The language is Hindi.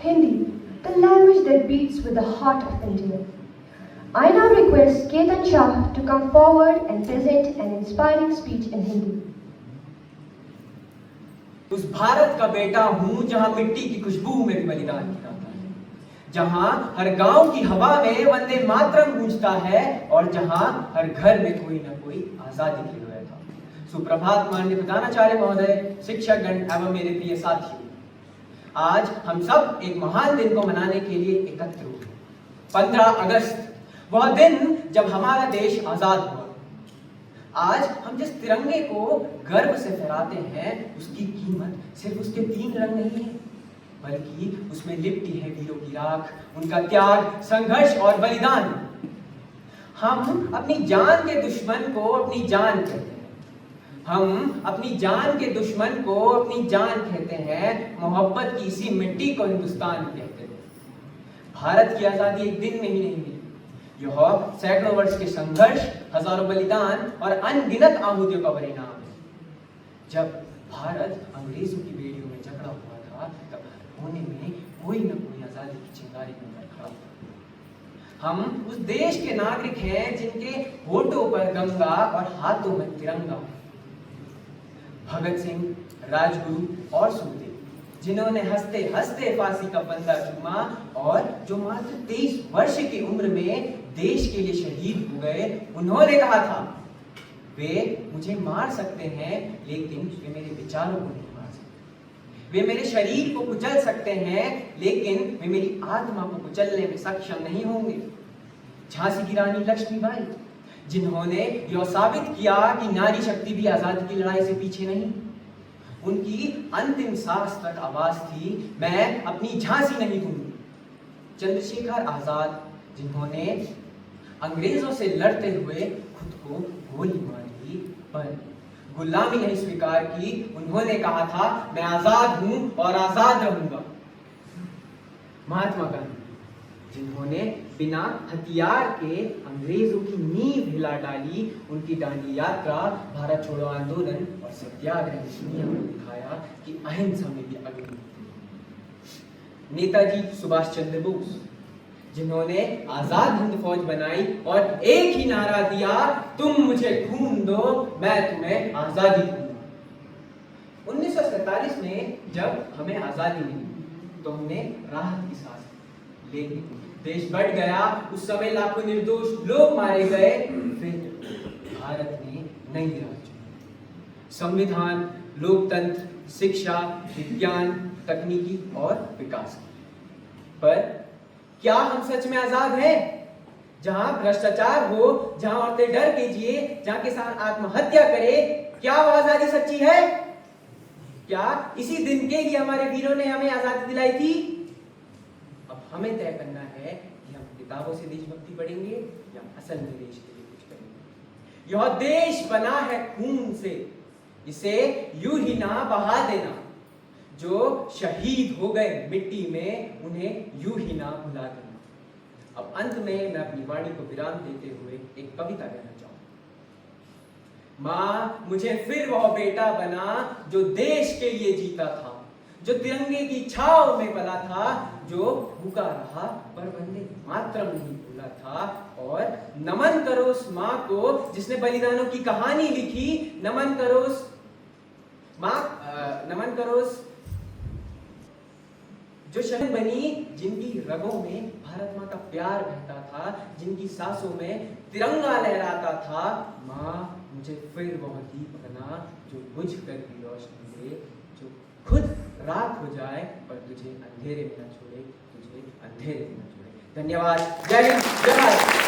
Hindi, the language that beats with the heart of India. I now request Ketan Shah to come forward and present an inspiring speech in Hindi. उस भारत का बेटा हूं जहां मिट्टी की खुशबू में भी बलिदान गिराता है, जहां हर गांव की हवा में वंदे मातरम गूंजता है और जहां हर घर में कोई ना कोई आजादी की लहर था। सुप्रभात माननीय प्रधानाचार्य महोदय, शिक्षकगण एवं मेरे प्रिय साथियों, आज हम सब एक महान दिन को मनाने के लिए एकत्र हुए। 15 अगस्त, वह दिन जब हमारा देश आजाद हुआ। आज हम जिस तिरंगे को गर्व से फहराते हैं, उसकी कीमत सिर्फ उसके 3 रंग नहीं है, बल्कि उसमें लिपटी है वीरों की राख, उनका त्याग, संघर्ष और बलिदान। हम अपनी जान के दुश्मन को अपनी जान कहते हैं, हम अपनी जान के दुश्मन को अपनी जान कहते हैं, मोहब्बत की इसी मिट्टी को हिंदुस्तान कहते हैं। भारत की आजादी एक दिन में ही नहीं मिली, यह सैकड़ों वर्ष के संघर्ष, हजारों बलिदान और अनगिनत आहुतियों का परिणाम है। जब भारत अंग्रेजों की बेड़ियों में जकड़ा हुआ था, तब होने में कोई न कोई आजादी की चिंगारी में खड़ा था। हम उस देश के नागरिक हैं जिनके होठों पर गंगा और हाथों में तिरंगा है। भगत सिंह, राजगुरु और सुखदेव, जिन्होंने हंसते हंसते फांसी का फंदा चूमा और जो मात्र 23 वर्ष की उम्र में देश के लिए शहीद हो गए, उन्होंने कहा था, वे मुझे मार सकते हैं लेकिन वे मेरे विचारों को नहीं मार सकते। वे मेरे शरीर को कुचल सकते हैं लेकिन वे मेरी आत्मा को कुचलने में सक्षम नहीं होंगे। झांसी की रानी लक्ष्मीबाई, जिन्होंने यह साबित किया कि नारी शक्ति भी आजादी की लड़ाई से पीछे नहीं। उनकी अंतिम सांस तक आवाज थी, मैं अपनी झांसी नहीं दूंगी। चंद्रशेखर आजाद, जिन्होंने अंग्रेजों से लड़ते हुए खुद को गोली मार दी पर गुलामी नहीं स्वीकार की, उन्होंने कहा था, मैं आजाद हूं और आजाद रहूंगा। महात्मा गांधी, जिन्होंने बिना हथियार के अंग्रेजों की नींव हिला डाली, उनकी दांडी यात्रा, भारत छोड़ो आंदोलन और सत्याग्रह ने दुनिया को दिखाया कि अहिंसा में भी अग्नि। नेताजी सुभाष चंद्र बोस, जिन्होंने आजाद हिंद फौज बनाई और एक ही नारा दिया, तुम मुझे खून दो, मैं तुम्हें आजादी दूंगा। 1947 में जब हमें आजादी मिली तो हमने राहत की सांस ली, लेकिन देश बढ़ गया। उस समय लाखों निर्दोष लोग मारे गए। फिर भारत ने नई राह चुनी, संविधान, लोकतंत्र, शिक्षा, विज्ञान, तकनीकी और विकास। पर क्या हम सच में आजाद हैं? जहां भ्रष्टाचार हो, जहां औरतें डर के जिए, जहां किसान आत्महत्या करे, क्या वो आजादी सच्ची है? क्या इसी दिन के लिए हमारे वीरों ने हमें आजादी दिलाई थी? अब हमें तय करना है कि हम किताबों से देशभक्ति पढ़ेंगे या असल में देश के लिए कुछ करेंगे। यह देश बना है खून से, इसे यूं ही ना बहा देना। जो शहीद हो गए मिट्टी में, उन्हें यूं ही ना भुला देना। अब अंत में मैं अपनी वाणी को विराम देते हुए एक कविता कहना चाहूंगा। मां, मुझे फिर वह बेटा बना जो देश के लिए जीता था, जो तिरंगे की छाव में पला था, जो भूखा रहा पर वंदे मातरम नहीं भूला था। और नमन करो उस मां को जिसने बलिदानों की कहानी लिखी, नमन करो उस मां, नमन करो उस जो शहीद बनी, जिनकी रगों में भारत मां का प्यार बहता था, जिनकी सांसों में तिरंगा लहराता था। मां, मुझे फिर वह दीप बना जो बुझ कर भी रोशनी दे, जो खुद रात हो जाए पर तुझे अंधेरे में न छोड़े, तुझे अंधेरे में न छोड़े। धन्यवाद। जय हिंद, जय भारत।